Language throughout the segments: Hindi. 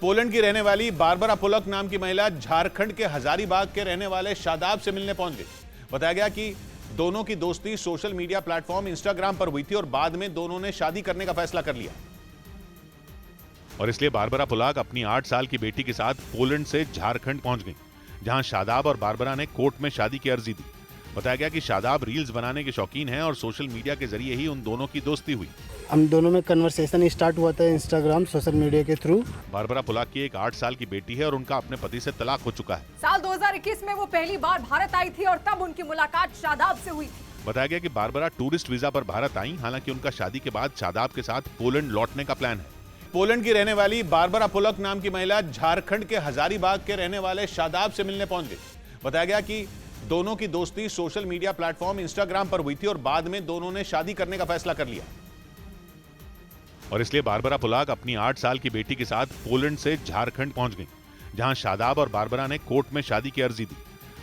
पोलैंड की रहने वाली बारबरा पुलक नाम की महिला झारखंड के हजारीबाग के रहने वाले शादाब से मिलने पहुंच गई। बताया गया कि दोनों की दोस्ती सोशल मीडिया प्लेटफॉर्म इंस्टाग्राम पर हुई थी और बाद में दोनों ने शादी करने का फैसला कर लिया। और इसलिए बारबरा पुलक अपनी 8 साल की बेटी के साथ पोलैंड से झारखंड पहुंच गई, जहां शादाब और बारबरा ने कोर्ट में शादी की अर्जी दी। बताया गया कि शादाब रील्स बनाने के शौकीन हैं और सोशल मीडिया के जरिए ही उन दोनों की दोस्ती हुई। हम दोनों में कन्वर्सेशन स्टार्ट हुआ था इंस्टाग्राम सोशल मीडिया के थ्रू। बारबरा पुलक की एक 8 साल की बेटी है और उनका अपने पति से तलाक हो चुका है। साल 2021 में वो पहली बार भारत आई थी और तब उनकी मुलाकात शादाब से हुई थी। बताया गया कि बारबरा टूरिस्ट वीजा पर भारत आई, हालांकि उनका शादी के बाद शादाब के साथ पोलैंड लौटने का प्लान है। पोलैंड की रहने वाली बारबरा पुलक नाम की महिला झारखंड के हजारीबाग के रहने वाले शादाब से मिलने पहुंच गई। बताया गया कि दोनों की दोस्ती सोशल मीडिया प्लेटफॉर्म इंस्टाग्राम पर हुई थी और बाद में दोनों ने शादी करने का फैसला कर लिया। और इसलिए बारबरा पुलक अपनी 8 साल की बेटी के साथ पोलैंड से झारखंड पहुंच गई, जहां शादाब और बारबरा ने कोर्ट में शादी की अर्जी दी।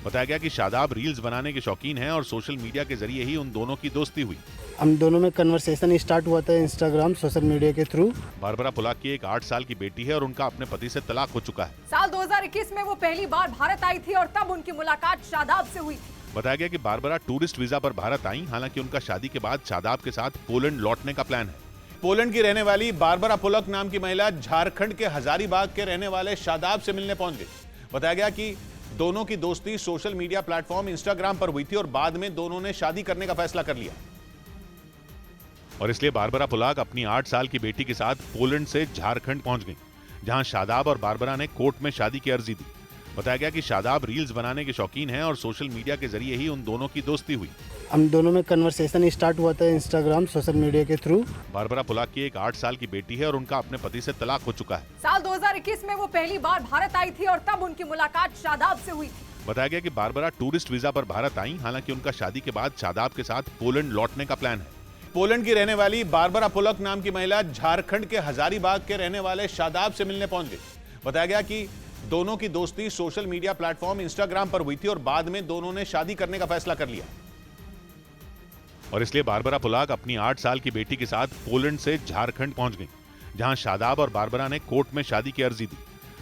बताया गया कि शादाब रील्स बनाने के शौकीन हैं और सोशल मीडिया के जरिए ही उन दोनों की दोस्ती हुई। हम दोनों में कन्वर्सेशन स्टार्ट हुआ था इंस्टाग्राम सोशल मीडिया के थ्रू। बारबरा पुलक की एक 8 साल की बेटी है और उनका अपने पति से तलाक हो चुका है। साल 2021 में वो पहली बार भारत आई थी और तब उनकी मुलाकात शादाब से हुई थी। बताया गया कि बारबरा टूरिस्ट वीजा पर भारत आई, हालांकि उनका शादी के बाद शादाब के साथ पोलैंड लौटने का प्लान है। पोलैंड की रहने वाली बारबरा पुलक नाम की महिला झारखंड के हजारीबाग के रहने वाले शादाब से मिलने पहुंच गई। बताया गया कि दोनों की दोस्ती सोशल मीडिया प्लेटफॉर्म इंस्टाग्राम पर हुई थी और बाद में दोनों ने शादी करने का फैसला कर लिया। और इसलिए बारबरा पुलक अपनी 8 साल की बेटी के साथ पोलैंड से झारखंड पहुंच गई, जहां शादाब और बारबरा ने कोर्ट में शादी की अर्जी दी। बताया गया कि शादाब रील्स बनाने के शौकीन हैं और सोशल मीडिया के जरिए ही उन दोनों की दोस्ती हुई। हम दोनों में कन्वर्सेशन स्टार्ट हुआ था इंस्टाग्राम सोशल मीडिया के थ्रू। बारबरा पुलक की एक 8 साल की बेटी है और उनका अपने पति से तलाक हो चुका है। साल 2021 में वो पहली बार भारत आई थी और तब उनकी मुलाकात शादाब से हुई थी। बताया गया कि बारबरा टूरिस्ट वीजा पर भारत आई, हालांकि उनका शादी के बाद शादाब के साथ पोलैंड लौटने का प्लान है। पोलैंड की रहने वाली बारबरा पुलक नाम की महिला झारखंड के हजारीबाग के रहने वाले शादाब से मिलने पहुंच गई। बताया गया कि दोनों की दोस्ती सोशल मीडिया प्लेटफॉर्म इंस्टाग्राम पर हुई थी और बाद में दोनों ने शादी करने का फैसला कर लिया। और इसलिए बारबरा पुलक अपनी 8 साल की बेटी के साथ पोलैंड से झारखंड पहुंच गई, जहां शादाब और बारबरा ने कोर्ट में शादी की अर्जी दी।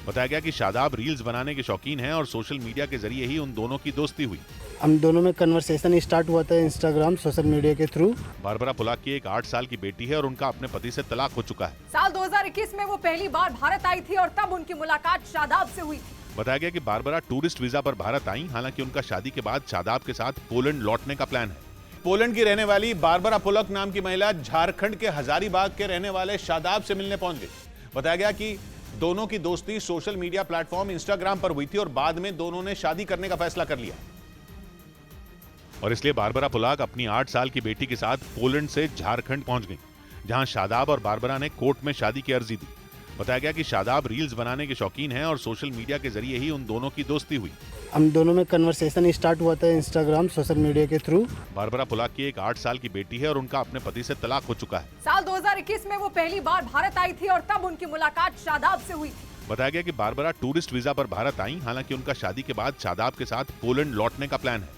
बताया गया कि शादाब रील्स बनाने के शौकीन हैं और सोशल मीडिया के जरिए ही उन दोनों की दोस्ती हुई। हम दोनों में कन्वर्सेशन स्टार्ट हुआ था इंस्टाग्राम सोशल मीडिया के थ्रू। बारबरा पुलक की एक 8 साल की बेटी है और उनका अपने पति से तलाक हो चुका है। साल 2021 में वो पहली बार भारत आई थी और तब उनकी मुलाकात शादाब से हुई थी। बताया गया कि बारबरा टूरिस्ट वीजा पर भारत आई, हालांकि उनका शादी के बाद शादाब के साथ पोलैंड लौटने का प्लान है। पोलैंड की रहने वाली बारबरा पुलक नाम की महिला झारखंड के हजारीबाग के रहने वाले शादाब से मिलने पहुंच गई। बताया गया कि दोनों की दोस्ती सोशल मीडिया प्लेटफॉर्म इंस्टाग्राम पर हुई थी और बाद में दोनों ने शादी करने का फैसला कर लिया। और इसलिए बारबरा पुलक अपनी 8 साल की बेटी के साथ पोलैंड से झारखंड पहुंच गई, जहां शादाब और बारबरा ने कोर्ट में शादी की अर्जी दी। बताया गया कि शादाब रील्स बनाने के शौकीन हैं और सोशल मीडिया के जरिए ही उन दोनों की दोस्ती हुई। हम दोनों में कन्वर्सेशन स्टार्ट हुआ था इंस्टाग्राम सोशल मीडिया के थ्रू। बारबरा पुलक की एक 8 साल की बेटी है और उनका अपने पति से तलाक हो चुका है। साल 2021 में वो पहली बार भारत आई थी और तब उनकी मुलाकात शादाब से हुई थी। बताया गया कि बारबरा टूरिस्ट वीजा पर भारत आई, हालांकि उनका शादी के बाद शादाब के साथ पोलैंड लौटने का प्लान है।